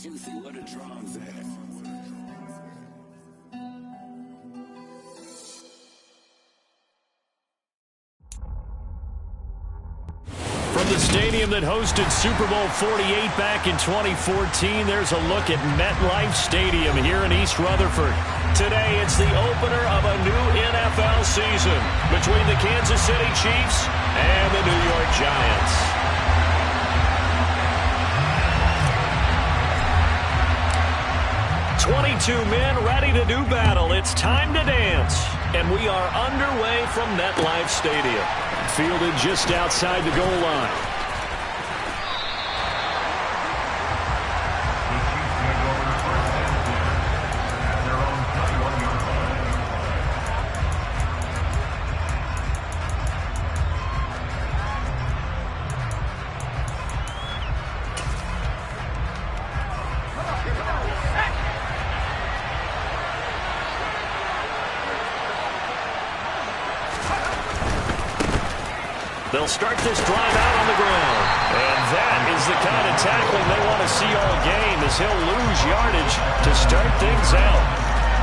Juicy, where the drums at? From the stadium that hosted Super Bowl 48 back in 2014, there's a look at MetLife Stadium here in East Rutherford. Today, it's the opener of a new NFL season between the Kansas City Chiefs and the New York Giants. 22 men ready to do battle. It's time to dance. And we are underway from MetLife Stadium. Fielded just outside the goal line. They'll start this drive out on the ground. And that is the kind of tackling they want to see all game, as he'll lose yardage to start things out.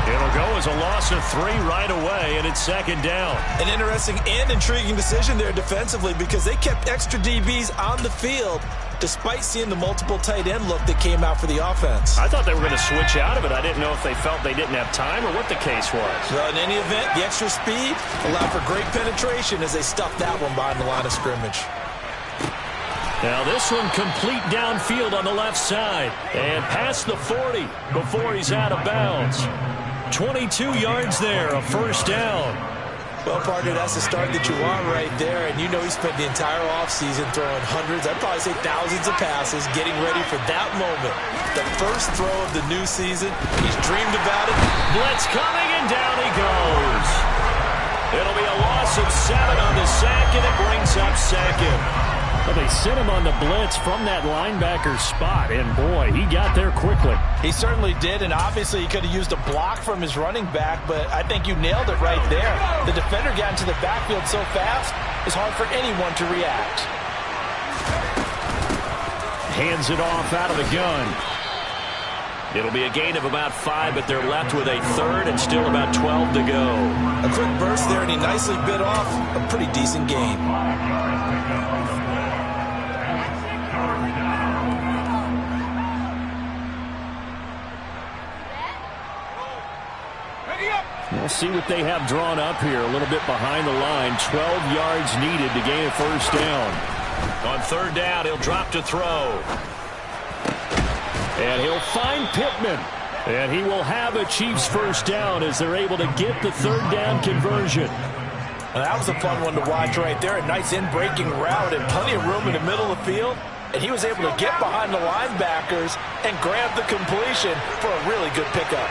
It'll go as a loss of 3 right away, and it's second down. An interesting and intriguing decision there defensively, because they kept extra DBs on the field despite seeing the multiple tight end look that came out for the offense. I thought they were going to switch out of it. I didn't know if they felt they didn't have time or what the case was. Well, in any event, the extra speed allowed for great penetration as they stuffed that one behind the line of scrimmage. Now this one complete downfield on the left side and past the 40 before he's out of bounds. 22 yards there, a first down. Well, partner, that's the start that you want right there, and you know he spent the entire offseason throwing hundreds, I'd probably say thousands of passes, getting ready for that moment. The first throw of the new season, he's dreamed about it. Blitz coming, and down he goes. It'll be a loss of 7 on the sack, and it brings up second. Well, they sent him on the blitz from that linebacker spot, and boy, he got there quickly. He certainly did, and obviously he could have used a block from his running back, but I think you nailed it right there. The defender got into the backfield so fast, it's hard for anyone to react. Hands it off out of the gun. It'll be a gain of about 5, but they're left with a third and still about 12 to go. A quick burst there, and he nicely bit off a pretty decent gain. We'll see what they have drawn up here. A little bit behind the line. 12 yards needed to gain a first down. On third down, he'll drop to throw. And he'll find Pittman. And he will have a Chiefs first down as they're able to get the third down conversion. And that was a fun one to watch right there. A nice in-breaking route and plenty of room in the middle of the field. And he was able to get behind the linebackers and grab the completion for a really good pickup.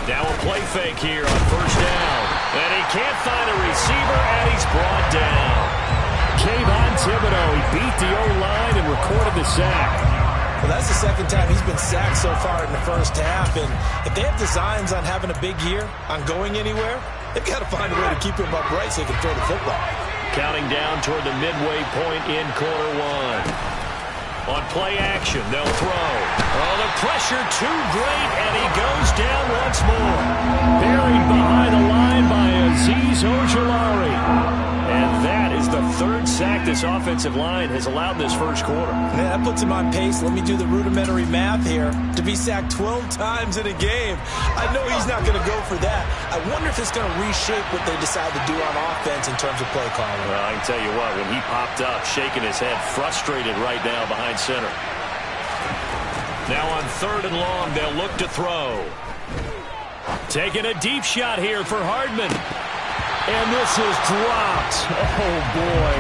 Now a play fake here on first down. And he can't find a receiver, and he's brought down. Kayvon Thibodeaux, he beat the O-line and recorded the sack. Well, that's the second time he's been sacked so far in the first half. And if they have designs on having a big year, on going anywhere, they've got to find a way to keep him upright so he can throw the football. Counting down toward the midway point in quarter one. On play action, they'll throw. Oh, the pressure too great, and he goes down once more. Buried behind the line by Azeez Ojulari. And that is the third sack this offensive line has allowed this first quarter. Yeah, that puts him on pace. Let me do the rudimentary math here. To be sacked 12 times in a game, I know he's not going to go for that. I wonder if it's going to reshape what they decide to do on offense in terms of play calling. Well, I can tell you what, when he popped up, shaking his head, frustrated right now behind center. Now on third and long, they'll look to throw. Taking a deep shot here for Hardman. And this is dropped. Oh, boy.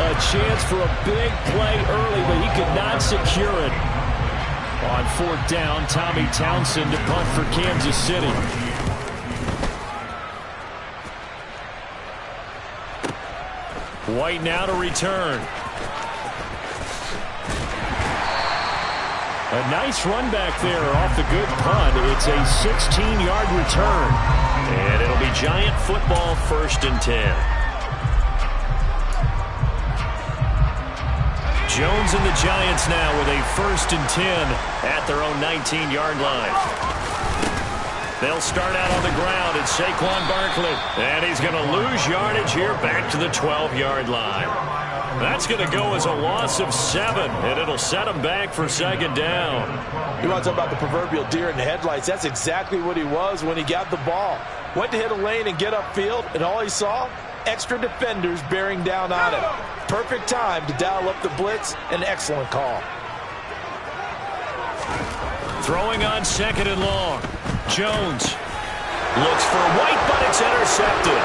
A chance for a big play early, but he could not secure it. On fourth down, Tommy Townsend to punt for Kansas City. White now to return. A nice run back there off the good punt. It's a 16-yard return. And it'll be Giant football, 1st and 10. Jones and the Giants now with a 1st and 10 at their own 19-yard line. They'll start out on the ground. It's Saquon Barkley. And he's going to lose yardage here back to the 12-yard line. That's going to go as a loss of 7, and it'll set him back for 2nd down. You want to talk about the proverbial deer in the headlights? That's exactly what he was when he got the ball. Went to hit a lane and get upfield, and all he saw? Extra defenders bearing down on him. Perfect time to dial up the blitz. An excellent call. Throwing on 2nd and long. Jones looks for White, but it's intercepted.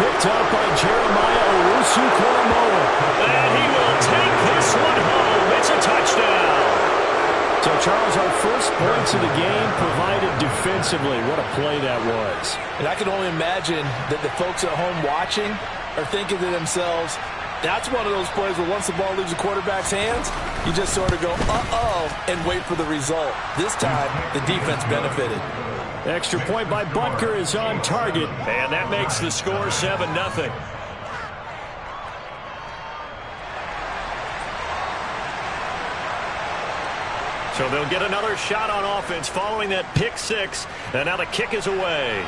Picked up by Jeremiah Owusu-Koramoah. And he will take this one home. It's a touchdown. So, Charles, our first points of the game provided defensively. What a play that was. And I can only imagine that the folks at home watching are thinking to themselves, that's one of those plays where once the ball leaves the quarterback's hands, you just sort of go, uh-oh, and wait for the result. This time, the defense benefited. Extra point by Butker is on target, and that makes the score 7-0. So they'll get another shot on offense following that pick 6, and now the kick is away.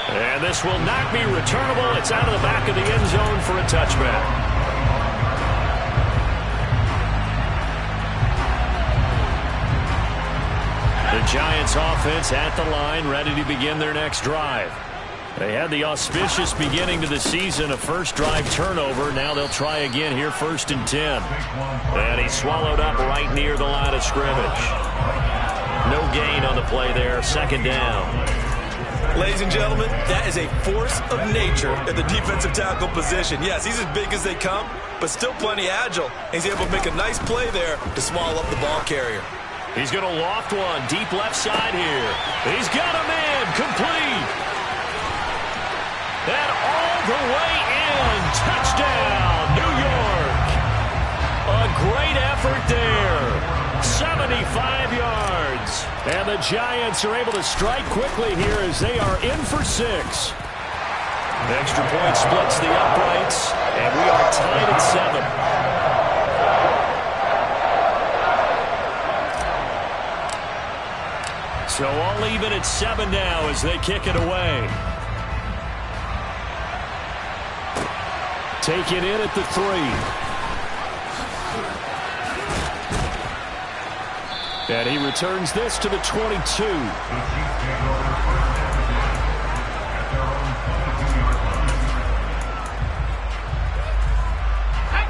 And this will not be returnable. It's out of the back of the end zone for a touchback. The Giants offense at the line, ready to begin their next drive. They had the auspicious beginning to the season, a first drive turnover. Now they'll try again here, 1st and 10. And he's swallowed up right near the line of scrimmage. No gain on the play there, 2nd down. Ladies and gentlemen, that is a force of nature at the defensive tackle position. Yes, he's as big as they come, but still plenty agile. He's able to make a nice play there to swallow up the ball carrier. He's going to loft one deep left side here. He's got a man complete. And all the way in. Touchdown, New York. A great effort there. 75 yards. And the Giants are able to strike quickly here as they are in for 6. The extra point splits the uprights, and we are tied at 7. So all even at 7 now as they kick it away. Take it in at the 3. And he returns this to the 22.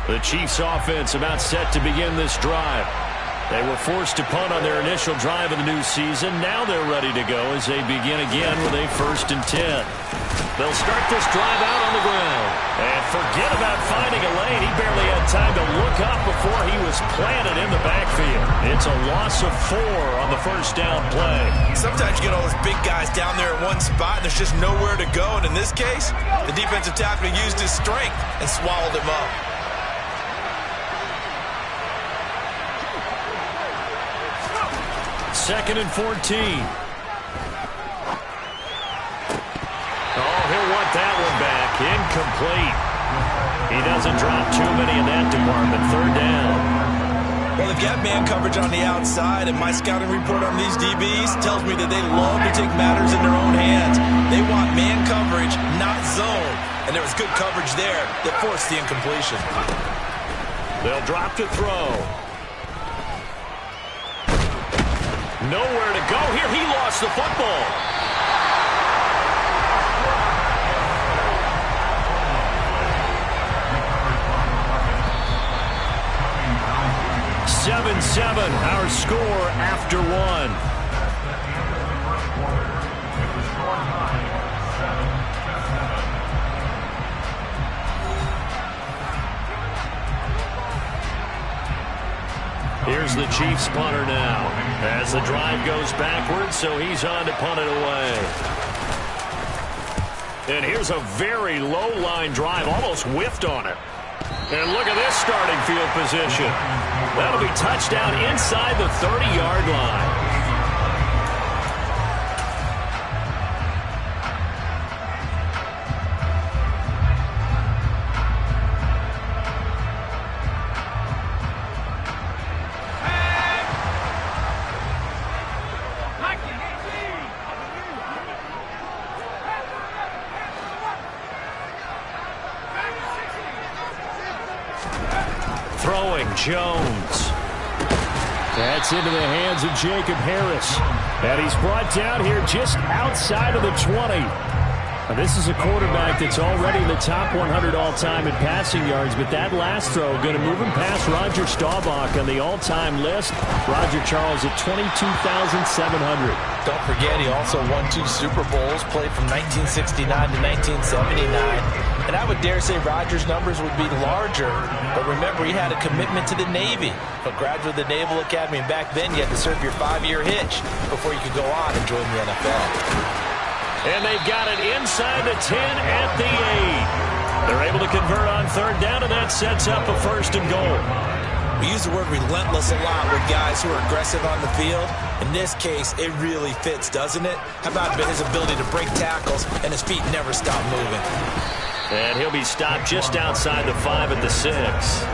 The Chiefs offense about set to begin this drive. They were forced to punt on their initial drive of the new season. Now they're ready to go as they begin again with a 1st and 10. They'll start this drive out on the ground. And forget about finding a lane. He barely had time to look up before he was planted in the backfield. It's a loss of 4 on the 1st down play. Sometimes you get all those big guys down there in one spot, and there's just nowhere to go. And in this case, the defensive tackle used his strength and swallowed him up. 2nd and 14. Oh, he'll want that one back. Incomplete. He doesn't drop too many in that department. 3rd down. Well, they've got man coverage on the outside, and my scouting report on these DBs tells me that they love to take matters in their own hands. They want man coverage, not zone. And there was good coverage there that forced the incompletion. They'll drop to throw. Nowhere to go here. He lost the football. Seven, our score after 1. Here's the Chiefs punter now as the drive goes backwards, so he's on to punt it away. And here's a very low-line drive, almost whiffed on it. And look at this starting field position. That'll be touchdown inside the 30-yard line. Jones. That's into the hands of Jacob Harris. And he's brought down here just outside of the 20. Now, this is a quarterback that's already in the top 100 all-time in passing yards, but that last throw going to move him past Roger Staubach on the all-time list. Roger Charles at 22,700. Don't forget, he also won 2 Super Bowls, played from 1969 to 1979. And I would dare say Roger's numbers would be larger, but remember, he had a commitment to the Navy, a graduate of the Naval Academy, and back then you had to serve your 5-year hitch before you could go on and join the NFL. And they've got it inside the 10 at the 8. They're able to convert on third down, and that sets up a 1st and goal. We use the word relentless a lot with guys who are aggressive on the field. In this case, it really fits, doesn't it? How about his ability to break tackles, and his feet never stop moving? And he'll be stopped just outside the 5 at the 6.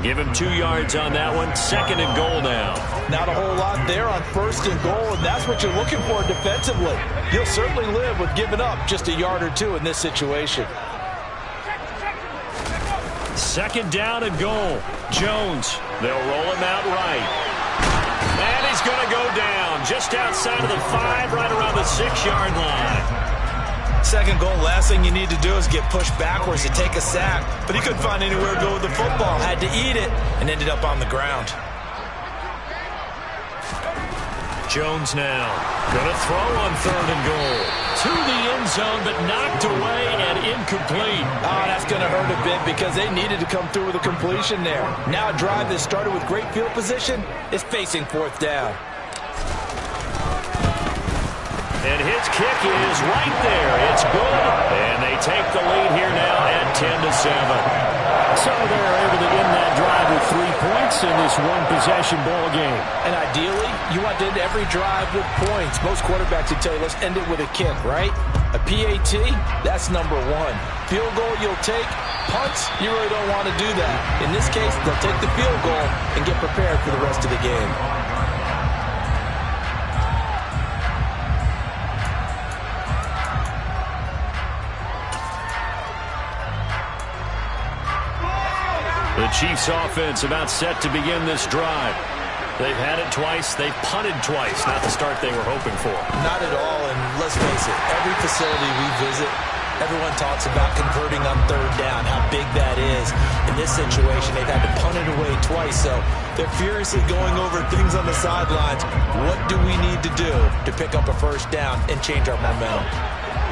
Give him 2 yards on that one. 2nd and goal now. Not a whole lot there on 1st and goal, and that's what you're looking for defensively. You'll certainly live with giving up just a yard or 2 in this situation. 2nd down and goal. Jones. They'll roll him out right. And he's going to go down just outside of the 5, right around the 6-yard line. 2nd goal, last thing you need to do is get pushed backwards to take a sack. But he couldn't find anywhere to go with the football. Had to eat it and ended up on the ground. Jones now. Going to throw on 3rd and goal. To the end zone, but knocked away and incomplete. Oh, that's going to hurt a bit because they needed to come through with a completion there. Now a drive that started with great field position is facing 4th down. And his kick is right there. It's good. And they take the lead here now at 10-7. So they're able to end that drive with 3 points in this one-possession ball game. And ideally, you want to end every drive with points. Most quarterbacks would tell you, let's end it with a kick, right? A PAT, that's number 1. Field goal you'll take. Punts, you really don't want to do that. In this case, they'll take the field goal and get prepared for the rest of the game. The Chiefs offense about set to begin this drive. They've had it twice. They've punted twice. Not the start they were hoping for. Not at all, and let's face it, every facility we visit, everyone talks about converting on 3rd down, how big that is. In this situation, they've had to punt it away twice, so they're furiously going over things on the sidelines. What do we need to do to pick up a 1st down and change our momentum?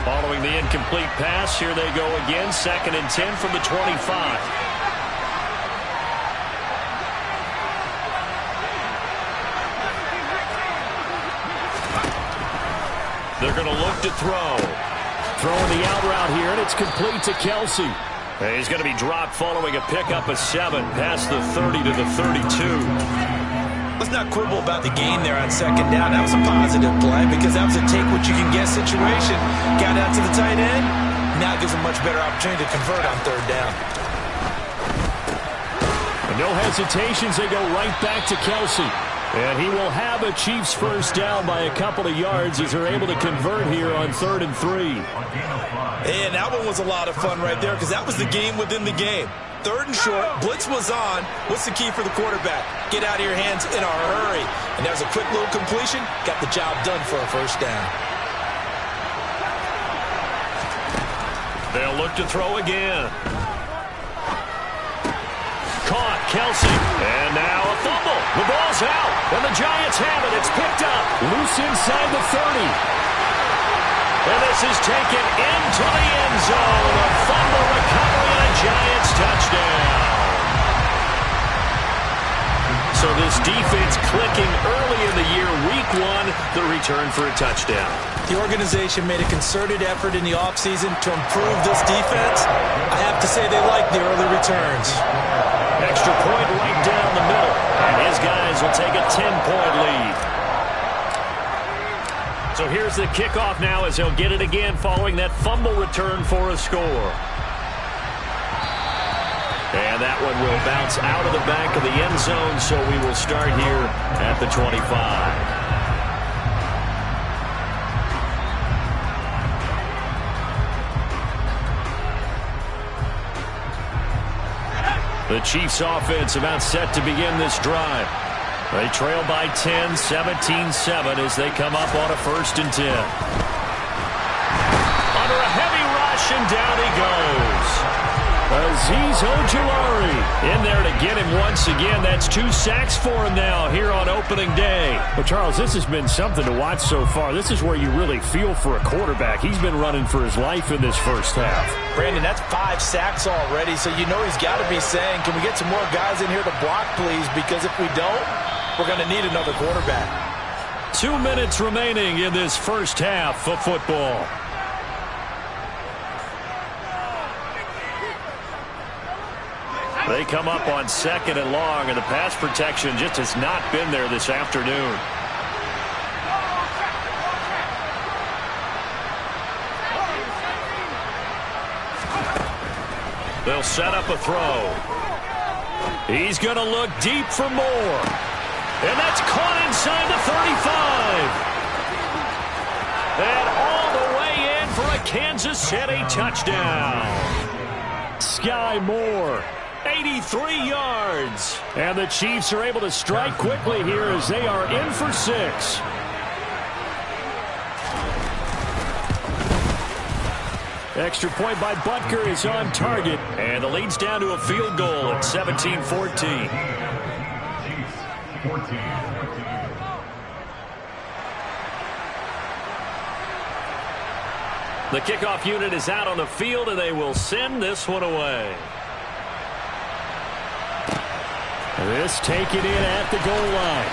Following the incomplete pass, here they go again. 2nd and 10 from the 25. They're going to look to throw. Throwing the out route here, and it's complete to Kelsey. And he's going to be dropped following a pickup of 7 past the 30 to the 32. Let's not quibble about the gain there on 2nd down. That was a positive play because that was a take-what-you-can-get situation. Got out to the tight end. Now gives a much better opportunity to convert on 3rd down. And no hesitations. They go right back to Kelsey. And he will have a Chiefs 1st down by a couple of yards as they're able to convert here on 3rd and 3. And that one was a lot of fun right there because that was the game within the game. 3rd and short, blitz was on. What's the key for the quarterback? Get out of your hands in a hurry. And that was a quick little completion. Got the job done for a 1st down. They'll look to throw again. Caught, Kelsey. And now a fumble. The ball's out. And the Giants have it. It's picked up. Loose inside the 30. And this is taken into the end zone. A fumble recovery and a Giants touchdown. So this defense clicking early in the year, week 1, the return for a touchdown. The organization made a concerted effort in the offseason to improve this defense. I have to say they like the early returns. Extra point right down the middle. And his guys will take a 10-point lead. So here's the kickoff now as they'll get it again following that fumble return for a score. And that one will bounce out of the back of the end zone, so we will start here at the 25. The Chiefs offense about set to begin this drive. They trail by 10, 17-7 as they come up on a 1st and 10. Under a heavy rush, and down he goes. Azeez Ojulari in there to get him once again. That's 2 sacks for him now here on opening day. Well, Charles, this has been something to watch so far. This is where you really feel for a quarterback. He's been running for his life in this first half. Brandon, that's 5 sacks already, so you know he's got to be saying, can we get some more guys in here to block, please? Because if we don't, we're going to need another quarterback. 2 minutes remaining in this first half of football. They come up on 2nd and long, and the pass protection just has not been there this afternoon. They'll set up a throw. He's going to look deep for more. And that's caught inside the 35. And all the way in for a Kansas City touchdown. Sky Moore. 83 yards. And the Chiefs are able to strike quickly here as they are in for 6. Extra point by Butker is on target. And the lead's down to a field goal at 17-14. The kickoff unit is out on the field, and they will send this one away. This taken in at the goal line.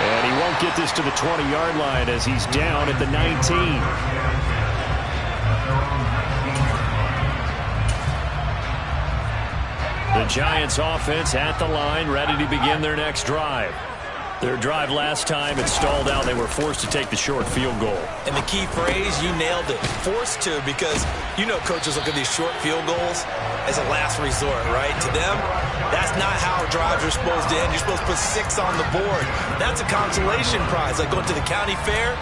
And he won't get this to the 20-yard line as he's down at the 19. The Giants offense at the line, ready to begin their next drive. Their drive last time, it stalled out. They were forced to take the short field goal. And the key phrase, you nailed it. Forced to, because you know coaches look at these short field goals as a last resort, right? To them, that's not how drives are supposed to end. You're supposed to put 6 on the board. That's a consolation prize. Like going to the county fair,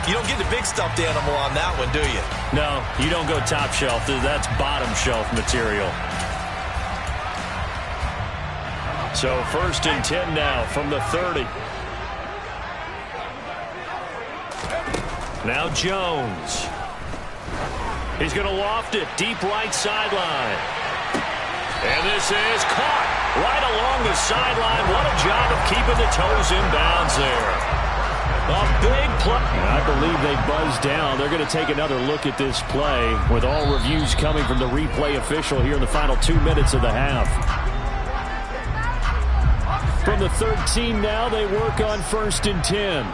you don't get the big stuffed animal on that one, do you? No, you don't go top shelf. That's bottom shelf material. So 1st and 10 now from the 30. Now Jones. He's going to loft it deep right sideline. And this is caught right along the sideline. What a job of keeping the toes in bounds there. A big play. I believe they buzzed down. They're going to take another look at this play with all reviews coming from the replay official here in the final 2 minutes of the half. From the 13 now, they work on 1st and 10.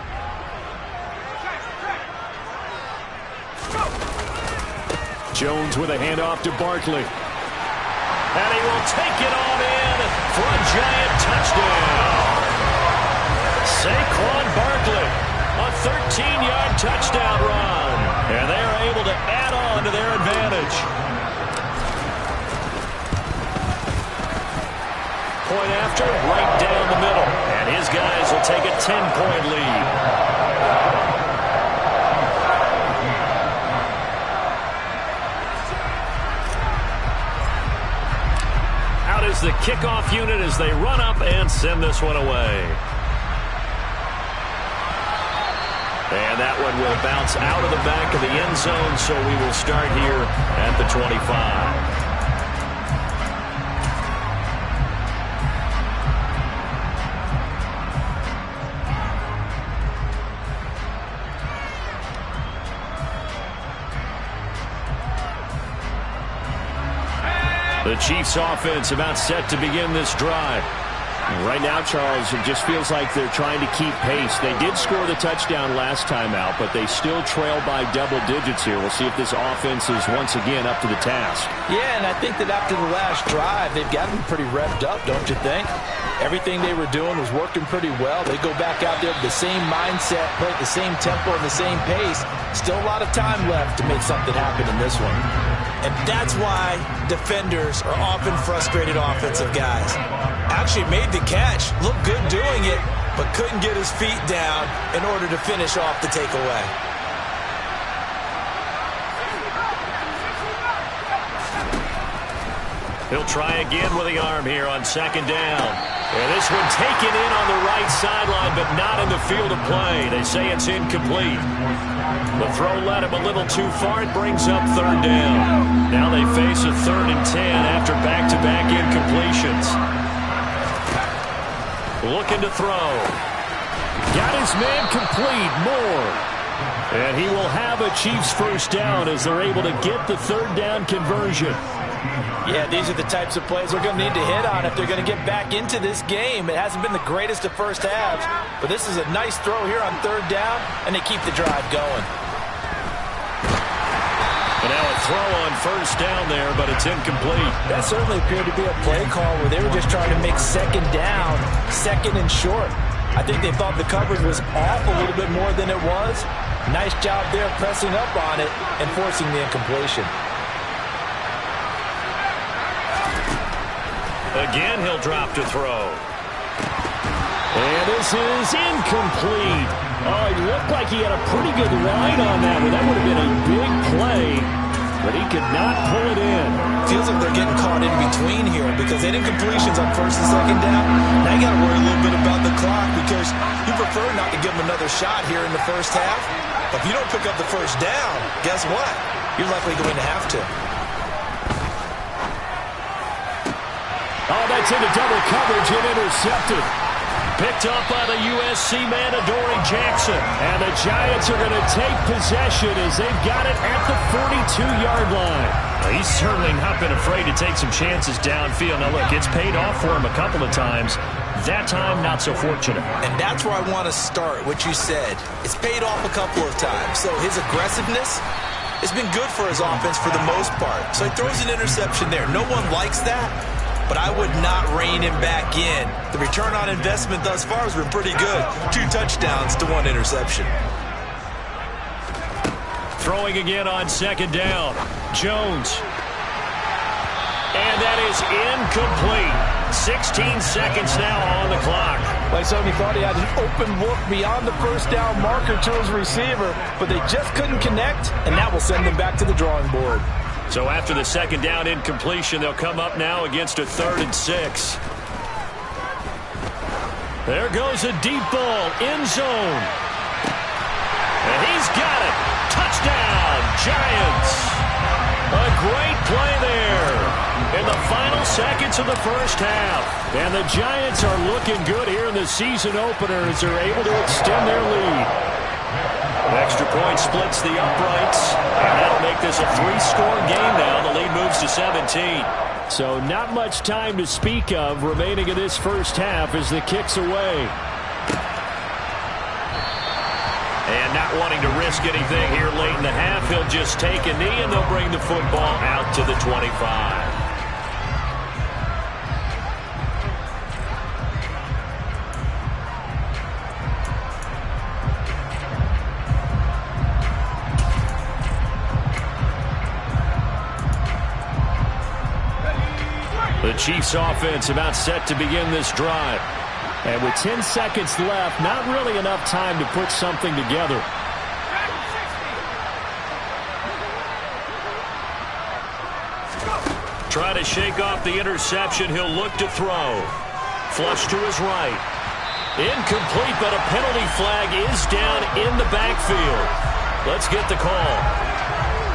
Jones with a handoff to Barkley. And he will take it on in for a giant touchdown. Saquon Barkley, a 13-yard touchdown run. And they are able to add on to their advantage. Point after, right down the middle. And his guys will take a 10-point lead. Out is the kickoff unit as they run up and send this one away. And that one will bounce out of the back of the end zone, so we will start here at the 25. The Chiefs offense about set to begin this drive. Right now, Charles, it just feels like they're trying to keep pace. They did score the touchdown last time out, but they still trail by double digits here. We'll see if this offense is once again up to the task. Yeah, and I think that after the last drive, they've got them pretty revved up, don't you think? Everything they were doing was working pretty well. They go back out there with the same mindset, play at the same tempo and the same pace. Still a lot of time left to make something happen in this one. And that's why defenders are often frustrated offensive guys. Actually made the catch, looked good doing it, but couldn't get his feet down in order to finish off the takeaway. He'll try again with the arm here on second down. And this one taken in on the right sideline, but not in the field of play. They say it's incomplete. The throw led him a little too far. It brings up third down. Now they face a 3rd and 10 after back-to-back incompletions. Looking to throw. Got his man complete, Moore. And he will have a Chiefs first down as they're able to get the third down conversion. Yeah, these are the types of plays they're going to need to hit on if they're going to get back into this game. It hasn't been the greatest of first halves, but this is a nice throw here on third down, and they keep the drive going. And now a throw on first down there, but it's incomplete. That certainly appeared to be a play call where they were just trying to make second down, second and short. I think they thought the coverage was off a little bit more than it was. Nice job there pressing up on it and forcing the incompletion. Again, he'll drop to throw. And this is incomplete. Oh, it looked like he had a pretty good line on that one. That would have been a big play, but he could not pull it in. Feels like they're getting caught in between here because they did incompletions on first and second down. Now you got to worry a little bit about the clock because you prefer not to give them another shot here in the first half. But if you don't pick up the first down, guess what? You're likely going to have to. Oh, that's into double coverage and intercepted. Picked up by the USC man, Adoree Jackson. And the Giants are going to take possession as they've got it at the 42-yard line. He's certainly not been afraid to take some chances downfield. Now, look, it's paid off for him a couple of times. That time, not so fortunate. And that's where I want to start, what you said. It's paid off a couple of times. So his aggressiveness has been good for his offense for the most part. So he throws an interception there. No one likes that. But I would not rein him back in. The return on investment thus far has been pretty good. 2 touchdowns to 1 interception. Throwing again on second down. Jones. And that is incomplete. 16 seconds now on the clock. Like somebody thought he had an open look beyond the first down marker to his receiver, but they just couldn't connect, and that will send them back to the drawing board. So after the second down incompletion, they'll come up now against a 3rd and 6. There goes a deep ball, end zone. And he's got it. Touchdown, Giants. A great play there in the final seconds of the first half. And the Giants are looking good here in the season opener as they're able to extend their lead. Extra point splits the uprights, and that'll make this a 3-score game now. The lead moves to 17. So not much time to speak of remaining in this first half as the kick's away. And not wanting to risk anything here late in the half, he'll just take a knee, and they'll bring the football out to the 25. The Chiefs offense about set to begin this drive. And with 10 seconds left, not really enough time to put something together. Try to shake off the interception. He'll look to throw. Flush to his right. Incomplete, but a penalty flag is down in the backfield. Let's get the call.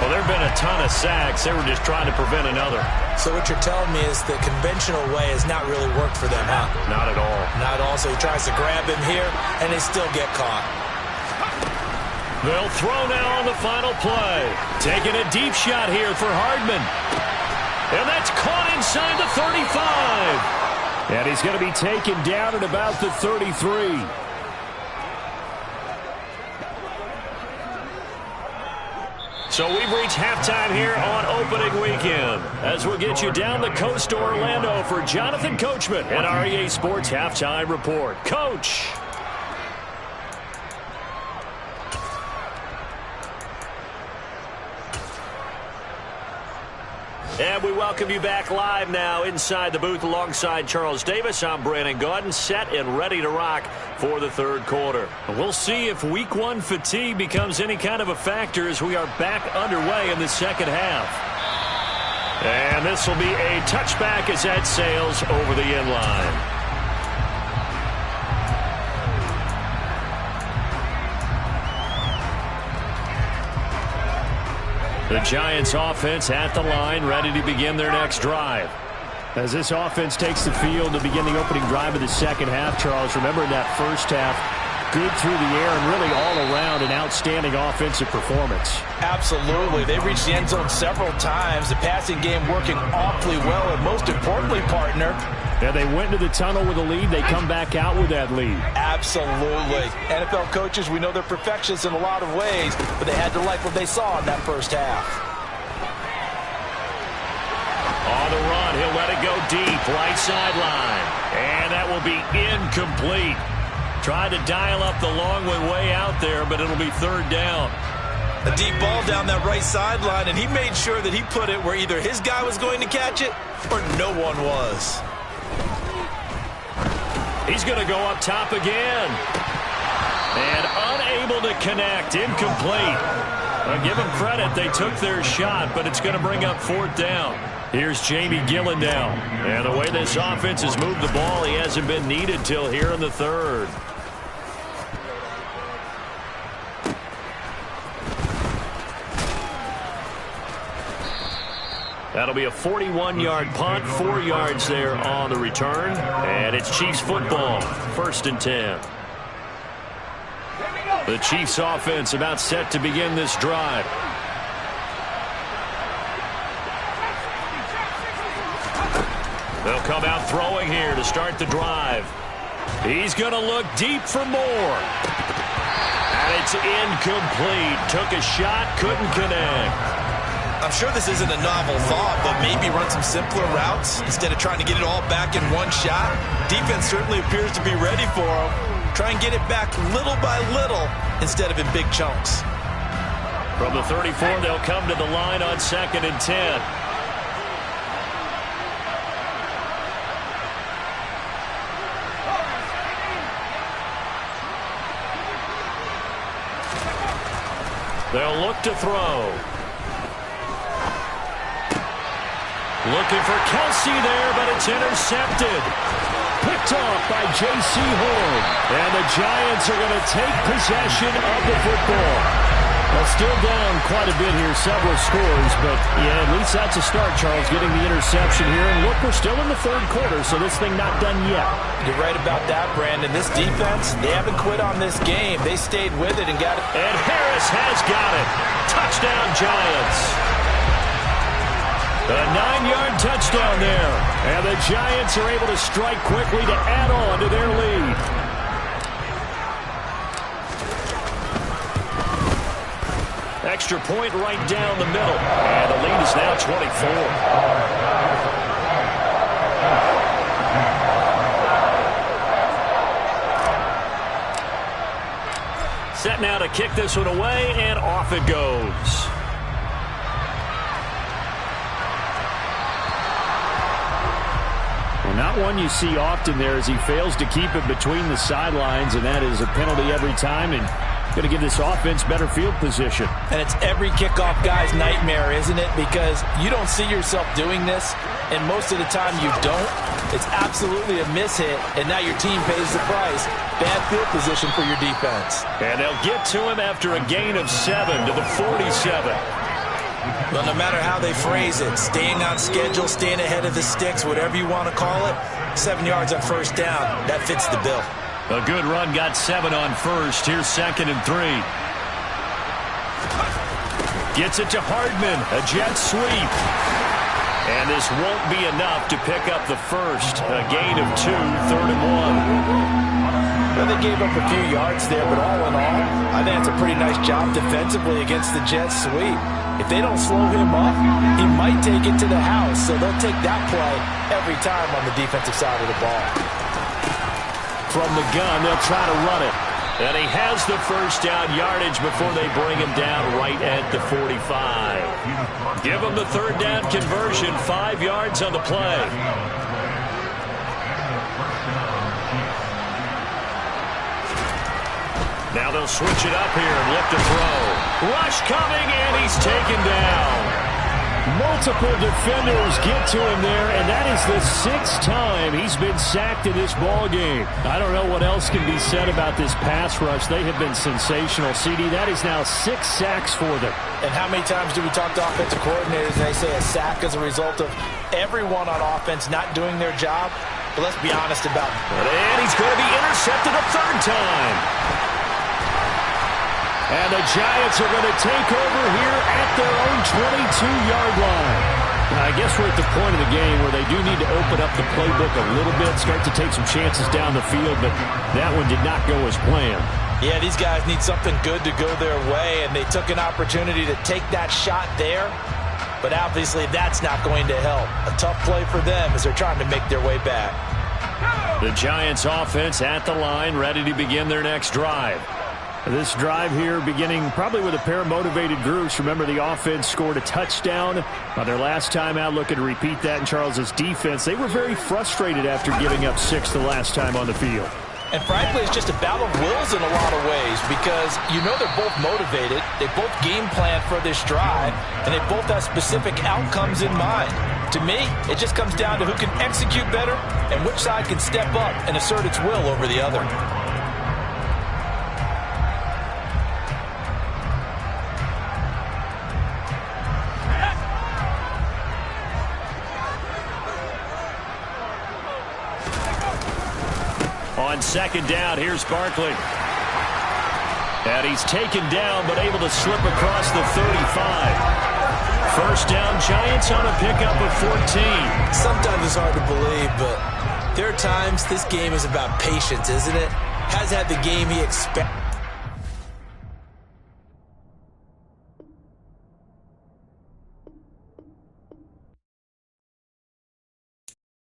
Well, there have been a ton of sacks. They were just trying to prevent another. So what you're telling me is the conventional way has not really worked for them, huh? Not at all. Not at all. So he tries to grab him here, and they still get caught. They'll throw now on the final play. Taking a deep shot here for Hardman. And that's caught inside the 35. And he's going to be taken down at about the 33. So we've reached halftime here on opening weekend. As we'll get you down the coast to Orlando for Jonathan Coachman and REA Sports Halftime Report. Coach. And we welcome you back live now inside the booth alongside Charles Davis. I'm Brandon Gaudin, set and ready to rock for the third quarter. We'll see if week one fatigue becomes any kind of a factor as we are back underway in the second half. And this will be a touchback as that sails over the end line. The Giants offense at the line, ready to begin their next drive. As this offense takes the field to begin the opening drive of the second half, Charles, remember in that first half, good through the air and really all around an outstanding offensive performance. Absolutely. They reached the end zone several times. The passing game working awfully well, and most importantly, partner, yeah, they went into the tunnel with a lead. They come back out with that lead. Absolutely. NFL coaches, we know they're perfectionists in a lot of ways, but they had to like what they saw in that first half. On the run, he'll let it go deep, right sideline. And that will be incomplete. Tried to dial up the long way out there, but it'll be third down. A deep ball down that right sideline, and he made sure that he put it where either his guy was going to catch it or no one was. He's going to go up top again. And unable to connect. Incomplete. Give them credit. They took their shot, but it's going to bring up fourth down. Here's Jamie Gillen now. And the way this offense has moved the ball, he hasn't been needed till here in the third. That'll be a 41-yard punt, 4 yards there on the return. And it's Chiefs football, 1st and 10. The Chiefs offense about set to begin this drive. They'll come out throwing here to start the drive. He's going to look deep for more. And it's incomplete. Took a shot, couldn't connect. I'm sure this isn't a novel thought, but maybe run some simpler routes instead of trying to get it all back in one shot. Defense certainly appears to be ready for him. Try and get it back little by little instead of in big chunks. From the 34, they'll come to the line on 2nd and 10. They'll look to throw. Looking for Kelsey there, but it's intercepted. Picked off by J.C. Horn. And the Giants are going to take possession of the football. Well, still down quite a bit here, several scores, but yeah, at least that's a start, Charles, getting the interception here. And look, we're still in the third quarter, so this thing not done yet. You're right about that, Brandon. This defense, they haven't quit on this game. They stayed with it and got it. And Harris has got it. Touchdown, Giants. A 9-yard touchdown there. And the Giants are able to strike quickly to add on to their lead. Extra point right down the middle. And the lead is now 24. Set now to kick this one away, and off it goes. Not one you see often there as he fails to keep it between the sidelines, and that is a penalty every time, and going to give this offense better field position. And it's every kickoff guy's nightmare, isn't it? Because you don't see yourself doing this, and most of the time you don't. It's absolutely a mishit, and now your team pays the price. Bad field position for your defense. And they'll get to him after a gain of 7 to the 47. Well, no matter how they phrase it, staying on schedule, staying ahead of the sticks, whatever you want to call it, 7 yards on first down, that fits the bill. A good run, got 7 on first. Here's 2nd and 3. Gets it to Hardman, a jet sweep. And this won't be enough to pick up the first. A gain of 2, 3rd and 1. Well, they gave up a few yards there, but all in all, I think it's a pretty nice job defensively against the jet sweep. If they don't slow him up, he might take it to the house, so they'll take that play every time on the defensive side of the ball. From the gun, they'll try to run it. And he has the first down yardage before they bring him down right at the 45. Give him the 3rd down conversion, 5 yards on the play. Now they'll switch it up here and look to throw. Rush coming, and he's taken down. Multiple defenders get to him there, and that is the 6th time he's been sacked in this ball game. I don't know what else can be said about this pass rush. They have been sensational. CD, that is now 6 sacks for them. And how many times do we talk to offensive coordinators and they say a sack is a result of everyone on offense not doing their job? But let's be honest about it. And he's going to be intercepted a 3rd time. And the Giants are going to take over here at their own 22-yard line. Now, I guess we're at the point of the game where they do need to open up the playbook a little bit, start to take some chances down the field, but that one did not go as planned. Yeah, these guys need something good to go their way, and they took an opportunity to take that shot there, but obviously that's not going to help. A tough play for them as they're trying to make their way back. The Giants offense at the line, ready to begin their next drive. This drive here beginning probably with a pair of motivated groups. Remember, the offense scored a touchdown on their last time out. Looking to repeat that in Charles's defense. They were very frustrated after giving up 6 the last time on the field. And frankly, it's just a battle of wills in a lot of ways because you know they're both motivated. They both game plan for this drive, and they both have specific outcomes in mind. To me, it just comes down to who can execute better and which side can step up and assert its will over the other. On 2nd down, here's Barkley. And he's taken down, but able to slip across the 35. 1st down, Giants on a pickup of 14. Sometimes it's hard to believe, but there are times this game is about patience, isn't it? Has had the game he expected.